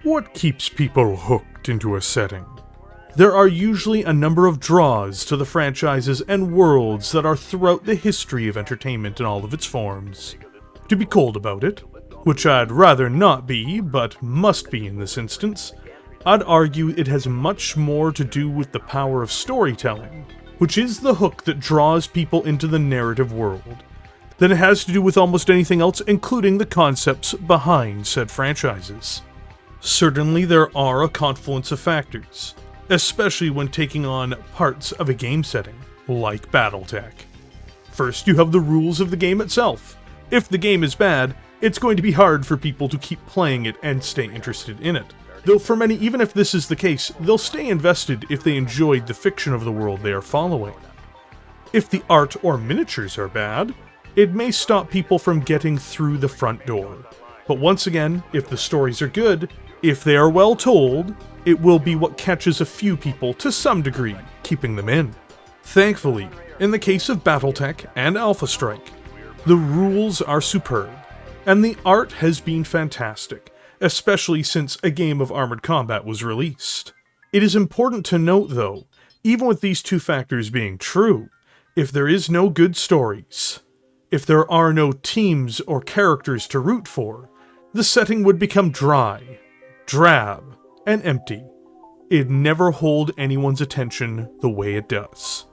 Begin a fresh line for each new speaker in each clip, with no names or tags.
What keeps people hooked into a setting? There are usually a number of draws to the franchises and worlds that are throughout the history of entertainment in all of its forms. To be cold about it, which I'd rather not be, but must be in this instance, I'd argue it has much more to do with the power of storytelling, which is the hook that draws people into the narrative world, than it has to do with almost anything else, including the concepts behind said franchises. Certainly there are a confluence of factors, especially when taking on parts of a game setting, like Battletech. First, you have the rules of the game itself. If the game is bad, it's going to be hard for people to keep playing it and stay interested in it. Though for many, even if this is the case, they'll stay invested if they enjoyed the fiction of the world they are following. If the art or miniatures are bad, it may stop people from getting through the front door. But once again, if the stories are good, if they are well told, it will be what catches a few people to some degree, keeping them in. Thankfully, in the case of Battletech and Alpha Strike, the rules are superb, and the art has been fantastic, especially since a game of armored combat was released. It is important to note though, even with these two factors being true, if there is no good stories, if there are no teams or characters to root for, the setting would become dry, drab, and empty. It'd never hold anyone's attention the way it does.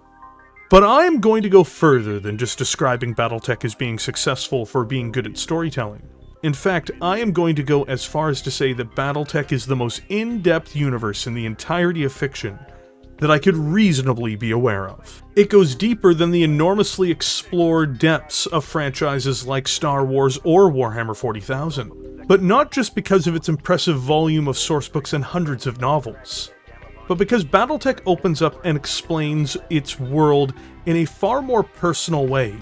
But I am going to go further than just describing Battletech as being successful for being good at storytelling. In fact, I am going to go as far as to say that Battletech is the most in-depth universe in the entirety of fiction that I could reasonably be aware of. It goes deeper than the enormously explored depths of franchises like Star Wars or Warhammer 40,000. But not just because of its impressive volume of sourcebooks and hundreds of novels, but because Battletech opens up and explains its world in a far more personal way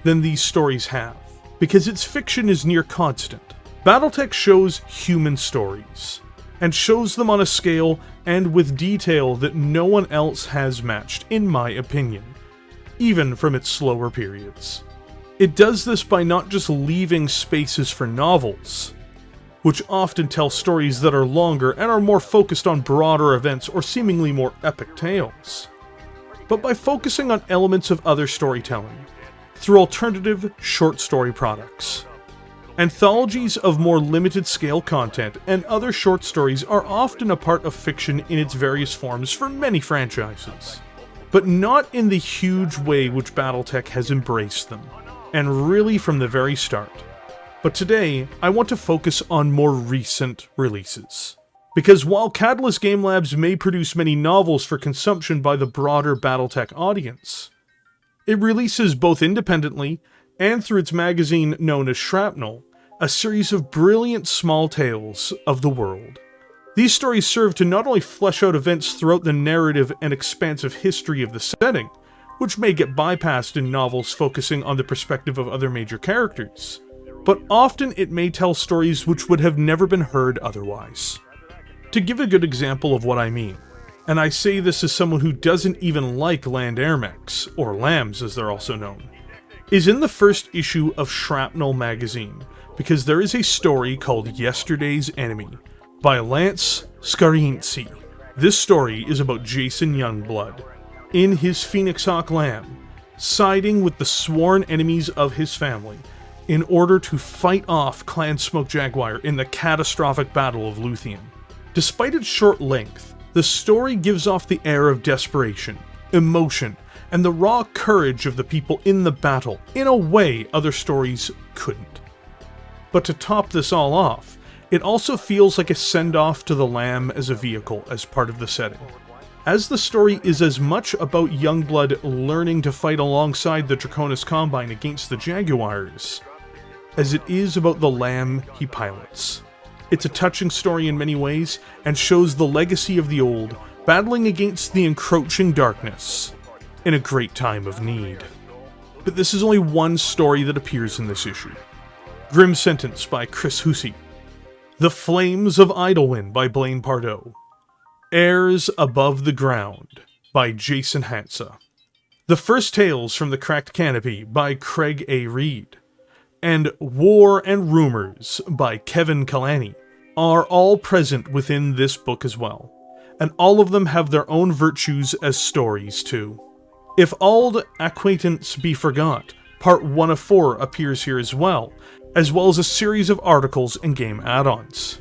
than these stories have, because its fiction is near constant. Battletech shows human stories, and shows them on a scale and with detail that no one else has matched, in my opinion, even from its slower periods. It does this by not just leaving spaces for novels, which often tell stories that are longer and are more focused on broader events or seemingly more epic tales, but by focusing on elements of other storytelling through alternative short story products. Anthologies of more limited scale content and other short stories are often a part of fiction in its various forms for many franchises, but not in the huge way which Battletech has embraced them, and really from the very start. But today, I want to focus on more recent releases. Because while Catalyst Game Labs may produce many novels for consumption by the broader Battletech audience, it releases both independently and through its magazine known as Shrapnel, a series of brilliant small tales of the world. These stories serve to not only flesh out events throughout the narrative and expansive history of the setting, which may get bypassed in novels focusing on the perspective of other major characters, but often it may tell stories which would have never been heard otherwise. To give a good example of what I mean, and I say this as someone who doesn't even like land air mechs, or LAMs as they're also known, is in the first issue of Shrapnel magazine, because there is a story called Yesterday's Enemy by Lance Scarinci. This story is about Jason Youngblood, in his Phoenix Hawk LAM, siding with the sworn enemies of his family, in order to fight off Clan Smoke Jaguar in the catastrophic Battle of Luthien. Despite its short length, the story gives off the air of desperation, emotion, and the raw courage of the people in the battle in a way other stories couldn't. But to top this all off, it also feels like a send-off to the LAM as a vehicle as part of the setting, as the story is as much about Youngblood learning to fight alongside the Draconis Combine against the Jaguars as it is about the LAM he pilots. It's a touching story in many ways, and shows the legacy of the old, battling against the encroaching darkness, in a great time of need. But this is only one story that appears in this issue. Grim Sentence by Chris Hussey, The Flames of Idlewind by Blaine Pardoe, Airs Above the Ground by Jason Hansa, The First Tales from the Cracked Canopy by Craig A. Reed, and War and Rumors by Kevin Kalani. are all present within this book as well, and all of them have their own virtues as stories too. If Auld Acquaintance Be Forgot, part 1 of 4 appears here as well as a series of articles and game add-ons.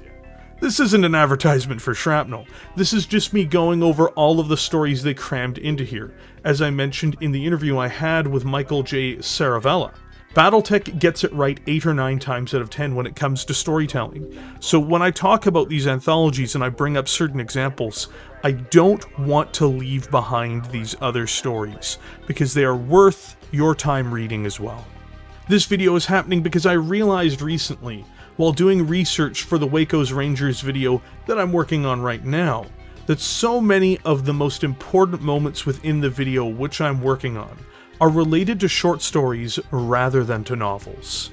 This isn't an advertisement for Shrapnel, this is just me going over all of the stories they crammed into here, as I mentioned in the interview I had with Michael J. Saravella. Battletech gets it right 8 or 9 times out of 10 when it comes to storytelling, so when I talk about these anthologies and I bring up certain examples, I don't want to leave behind these other stories, because they are worth your time reading as well. This video is happening because I realized recently, while doing research for the Waco's Rangers video that I'm working on right now, that so many of the most important moments within the video which I'm working on are related to short stories rather than to novels.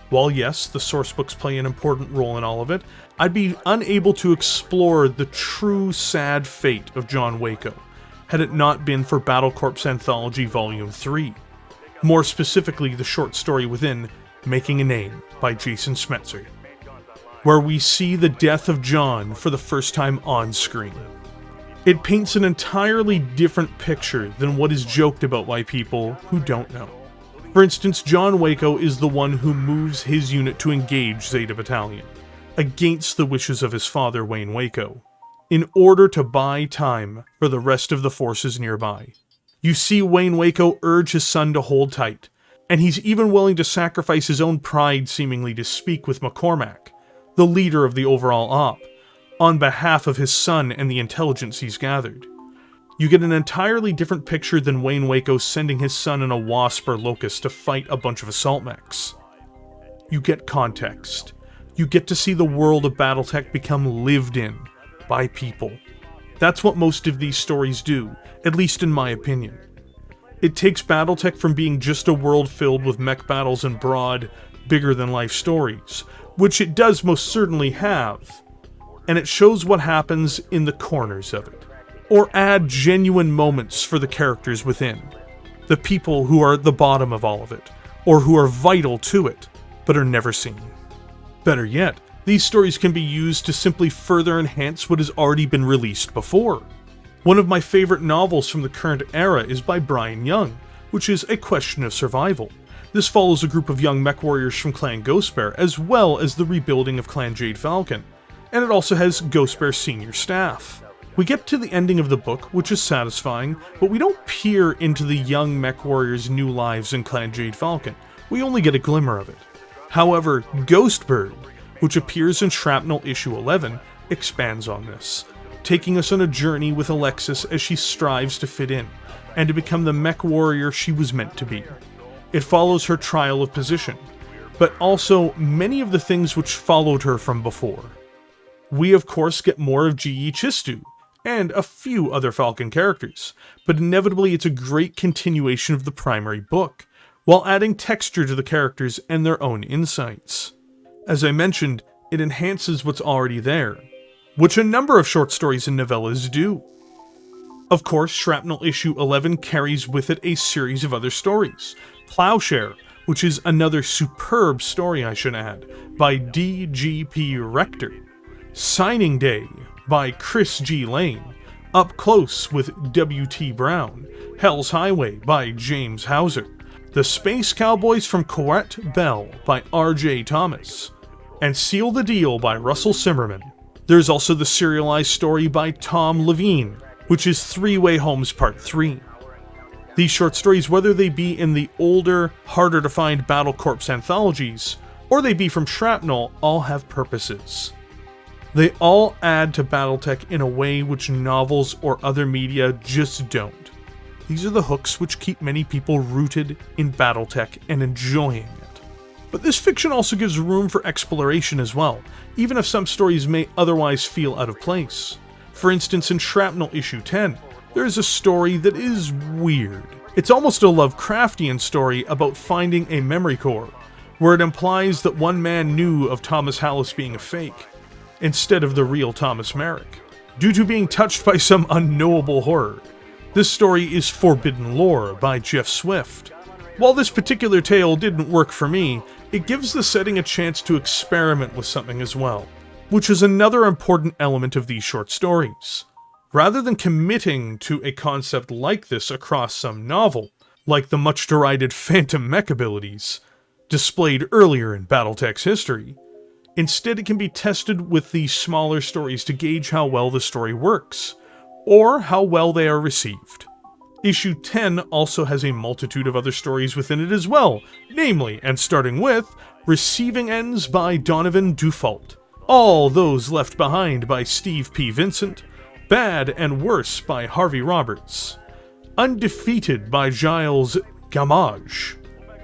While yes, the sourcebooks play an important role in all of it, I'd be unable to explore the true sad fate of John Waco, had it not been for Battlecorps Anthology Volume 3. More specifically, the short story within Making a Name by Jason Schmetzer, where we see the death of John for the first time on screen. It paints an entirely different picture than what is joked about by people who don't know. For instance, John Waco is the one who moves his unit to engage Zeta Battalion, against the wishes of his father Wayne Waco, in order to buy time for the rest of the forces nearby. You see Wayne Waco urge his son to hold tight, and he's even willing to sacrifice his own pride seemingly to speak with McCormack, the leader of the overall op, on behalf of his son and the intelligence he's gathered. You get an entirely different picture than Wayne Waco sending his son in a Wasp or Locust to fight a bunch of assault mechs. You get context. You get to see the world of Battletech become lived in by people. That's what most of these stories do, at least in my opinion. It takes Battletech from being just a world filled with mech battles and broad, bigger-than-life stories, which it does most certainly have, and it shows what happens in the corners of it, or add genuine moments for the characters within, the people who are at the bottom of all of it, or who are vital to it, but are never seen. Better yet, these stories can be used to simply further enhance what has already been released before. One of my favorite novels from the current era is by Brian Young, which is A Question of Survival. This follows a group of young Mechwarriors from Clan Ghostbear, as well as the rebuilding of Clan Jade Falcon, and it also has Ghostbear senior staff. We get to the ending of the book, which is satisfying, but we don't peer into the young Mechwarriors' new lives in Clan Jade Falcon. We only get a glimmer of it. However, Ghostbird, which appears in Shrapnel issue 11, expands on this, taking us on a journey with Alexis as she strives to fit in, and to become the Mechwarrior she was meant to be. It follows her trial of position, but also many of the things which followed her from before. We of course get more of G.E. Chistu, and a few other Falcon characters, but inevitably it's a great continuation of the primary book, while adding texture to the characters and their own insights. As I mentioned, it enhances what's already there, which a number of short stories and novellas do. Of course, Shrapnel issue 11 carries with it a series of other stories. Plowshare, which is another superb story I should add, by D.G.P. Rector. Signing Day, by Chris G. Lane. Up Close with W.T. Brown. Hell's Highway, by James Hauser. The Space Cowboys from Corette Bell, by R.J. Thomas. And Seal the Deal, by Russell Simmerman. There's also the serialized story by Tom Levine, which is Three-Way Homes Part 3. These short stories, whether they be in the older, harder-to-find Battlecorps anthologies, or they be from Shrapnel, all have purposes. They all add to Battletech in a way which novels or other media just don't. These are the hooks which keep many people rooted in Battletech and enjoying it. But this fiction also gives room for exploration as well, even if some stories may otherwise feel out of place. For instance, in Shrapnel issue 10, there is a story that is weird. It's almost a Lovecraftian story about finding a memory core, where it implies that one man knew of Thomas Hallis being a fake, instead of the real Thomas Merrick, due to being touched by some unknowable horror. This story is Forbidden Lore by Jeff Swift. While this particular tale didn't work for me, it gives the setting a chance to experiment with something as well. which is another important element of these short stories. Rather than committing to a concept like this across some novel, like the much derided phantom mech abilities, displayed earlier in Battletech's history, instead it can be tested with these smaller stories to gauge how well the story works, or how well they are received. Issue 10 also has a multitude of other stories within it as well, namely, and starting with, Receiving Ends by Donovan Defunct, All Those Left Behind by Steve P. Vincent, Bad and Worse by Harvey Roberts, Undefeated by Giles Gamage,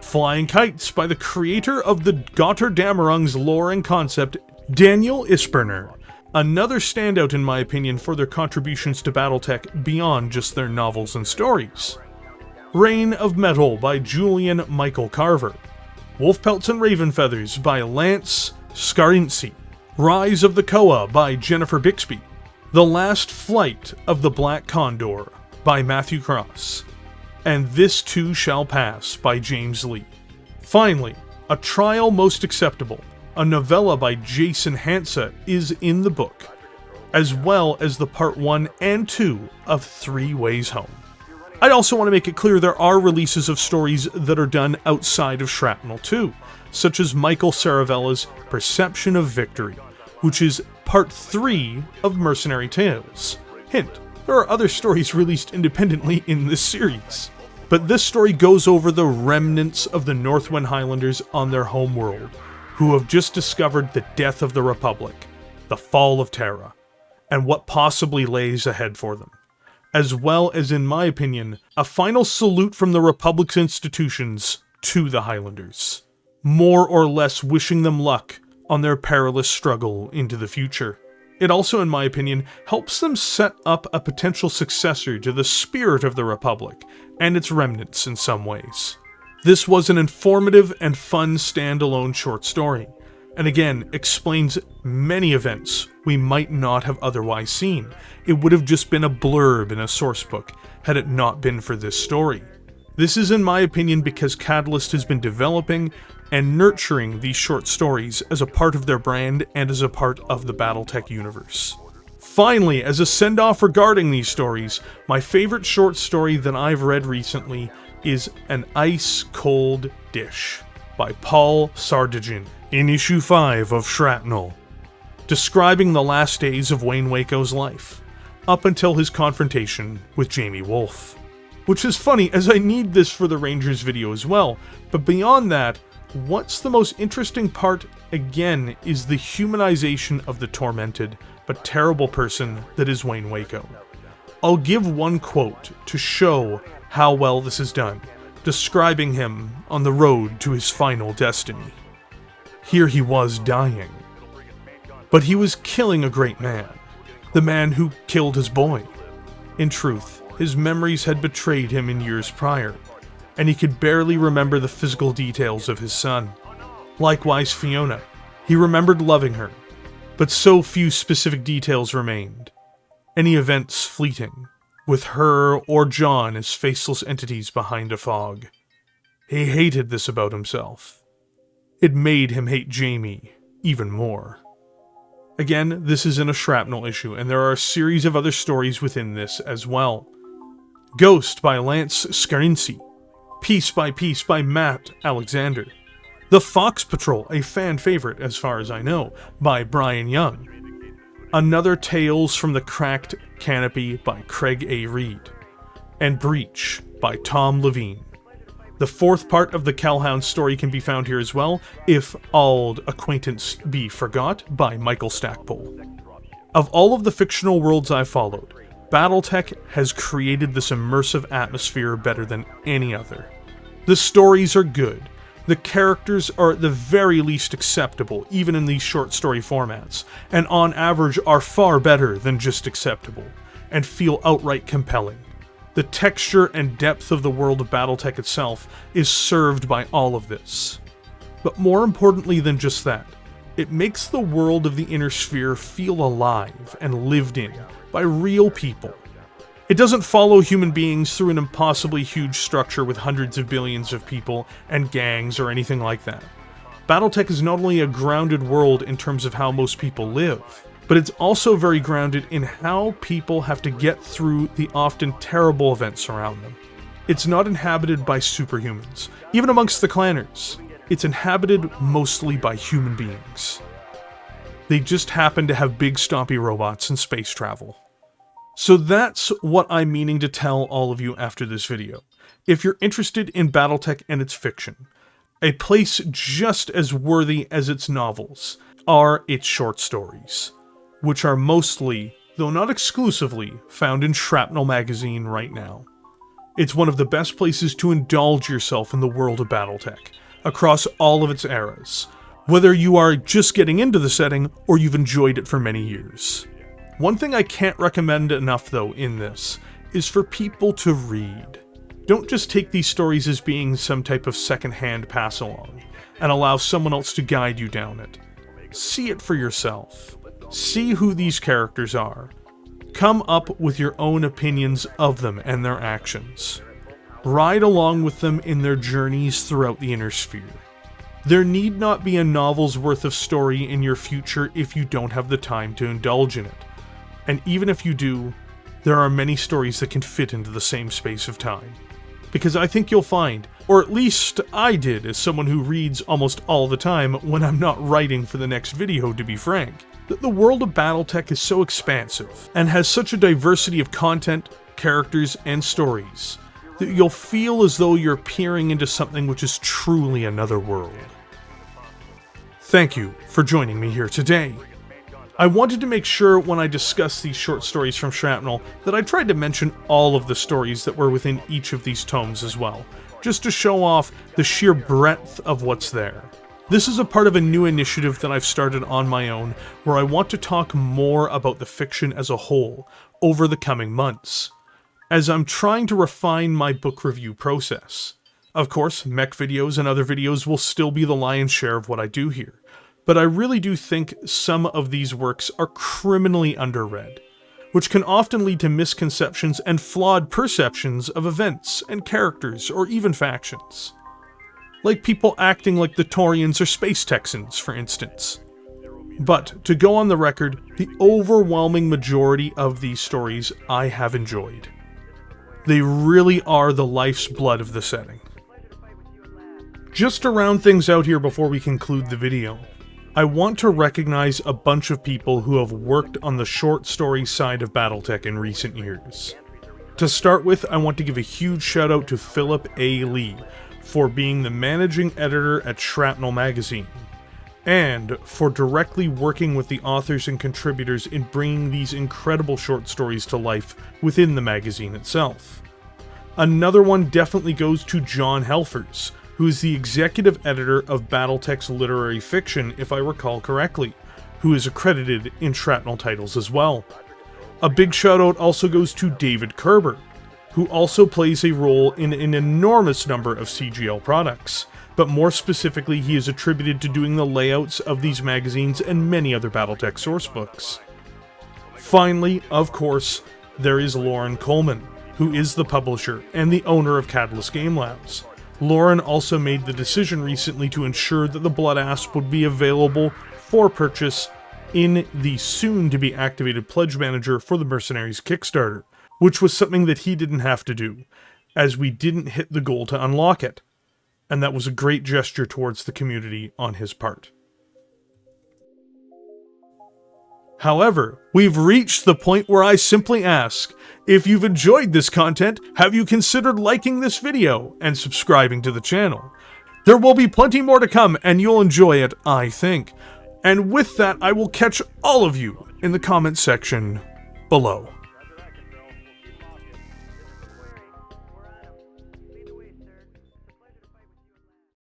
Flying Kites by the creator of the Gotterdammerung's lore and concept, Daniel Isperner, another standout in my opinion for their contributions to Battletech beyond just their novels and stories. Reign of Metal by Julian Michael Carver, Wolf Pelts and Raven Feathers by Lance Scarinci, Rise of the Koa by Jennifer Bixby, The Last Flight of the Black Condor by Matthew Cross, and This Too Shall Pass by James Lee. Finally, A Trial Most Acceptable, a novella by Jason Hansa, is in the book, as well as the part 1 and 2 of 3 Ways Home. I also want to make it clear there are releases of stories that are done outside of Shrapnel too, such as Michael Saravella's Perception of Victory, which is part 3 of Mercenary Tales. Hint, there are other stories released independently in this series. But this story goes over the remnants of the Northwind Highlanders on their home world, who have just discovered the death of the Republic, the fall of Terra, and what possibly lays ahead for them, as well as, in my opinion, a final salute from the Republic's institutions to the Highlanders, more or less wishing them luck on their perilous struggle into the future. It also, in my opinion, helps them set up a potential successor to the spirit of the Republic and its remnants in some ways. This was an informative and fun standalone short story, and again, explains many events we might not have otherwise seen. It would have just been a blurb in a sourcebook had it not been for this story. This is, in my opinion, because Catalyst has been developing and nurturing these short stories as a part of their brand and as a part of the Battletech universe. Finally, as a send-off regarding these stories, my favorite short story that I've read recently is An Ice Cold Dish by Paul Sardegin in issue 5 of Shrapnel, describing the last days of Wayne Waco's life, up until his confrontation with Jamie Wolfe. Which is funny, as I need this for the Rangers video as well, but beyond that, what's the most interesting part, again, is the humanization of the tormented, but terrible person that is Wayne Waco. I'll give one quote to show how well this is done, describing him on the road to his final destiny. Here he was dying, but he was killing a great man, the man who killed his boy. In truth, his memories had betrayed him in years prior, and he could barely remember the physical details of his son. Likewise Fiona, he remembered loving her, but so few specific details remained, any events fleeting, with her or John as faceless entities behind a fog. He hated this about himself. It made him hate Jamie even more. Again, this is in a Shrapnel issue, and there are a series of other stories within this as well. Ghost by Lance Scarinci, Piece by Piece by Matt Alexander, The Fox Patrol, a fan favorite as far as I know, by Brian Young, Another Tales from the Cracked Canopy by Craig A. Reed, and Breach by Tom Levine. The fourth part of the Calhoun story can be found here as well, If Auld Acquaintance Be Forgot by Michael Stackpole. Of all of the fictional worlds I've followed, Battletech has created this immersive atmosphere better than any other. The stories are good. The characters are at the very least acceptable, even in these short story formats, and on average are far better than just acceptable, and feel outright compelling. The texture and depth of the world of Battletech itself is served by all of this. But more importantly than just that, it makes the world of the Inner Sphere feel alive and lived in by real people. It doesn't follow human beings through an impossibly huge structure with hundreds of billions of people and gangs or anything like that, Battletech is not only a grounded world in terms of how most people live, but it's also very grounded in how people have to get through the often terrible events around them. It's not inhabited by superhumans, even amongst the clanners. It's inhabited mostly by human beings. They just happen to have big stompy robots and space travel. So that's what I'm meaning to tell all of you after this video. If you're interested in Battletech and its fiction, a place just as worthy as its novels are its short stories, which are mostly, though not exclusively, found in Shrapnel magazine right now. It's one of the best places to indulge yourself in the world of Battletech, across all of its eras, whether you are just getting into the setting or you've enjoyed it for many years. One thing I can't recommend enough, though, in this, is for people to read. Don't just take these stories as being some type of second-hand pass-along, and allow someone else to guide you down it. See it for yourself. See who these characters are. Come up with your own opinions of them and their actions. Ride along with them in their journeys throughout the Inner Sphere. There need not be a novel's worth of story in your future if you don't have the time to indulge in it. And even if you do, there are many stories that can fit into the same space of time. Because I think you'll find, or at least I did as someone who reads almost all the time when I'm not writing for the next video, to be frank, that the world of Battletech is so expansive and has such a diversity of content, characters, and stories that you'll feel as though you're peering into something which is truly another world. Thank you for joining me here today. I wanted to make sure when I discussed these short stories from Shrapnel that I tried to mention all of the stories that were within each of these tomes as well, just to show off the sheer breadth of what's there. This is a part of a new initiative that I've started on my own, where I want to talk more about the fiction as a whole over the coming months, as I'm trying to refine my book review process. Of course, mech videos and other videos will still be the lion's share of what I do here, but I really do think some of these works are criminally underread, which can often lead to misconceptions and flawed perceptions of events and characters or even factions. Like people acting like the Taurians or Space Texans, for instance. But, to go on the record, the overwhelming majority of these stories I have enjoyed. They really are the life's blood of the setting. Just to round things out here before we conclude the video, I want to recognize a bunch of people who have worked on the short story side of Battletech in recent years. To start with, I want to give a huge shout out to Philip A. Lee for being the managing editor at Shrapnel magazine, and for directly working with the authors and contributors in bringing these incredible short stories to life within the magazine itself. Another one definitely goes to John Helfers, who is the executive editor of Battletech's literary fiction, if I recall correctly, who is accredited in Shrapnel titles as well. A big shout out also goes to David Kerber, who also plays a role in an enormous number of CGL products, but more specifically he is attributed to doing the layouts of these magazines and many other Battletech sourcebooks. Finally, of course, there is Lauren Coleman, who is the publisher and the owner of Catalyst Game Labs. Lauren also made the decision recently to ensure that the Blood Asp would be available for purchase in the soon-to-be activated Pledge Manager for the Mercenaries Kickstarter, which was something that he didn't have to do, as we didn't hit the goal to unlock it, and that was a great gesture towards the community on his part. However, we've reached the point where I simply ask, if you've enjoyed this content, have you considered liking this video and subscribing to the channel? There will be plenty more to come, and you'll enjoy it, I think. And with that, I will catch all of you in the comment section below.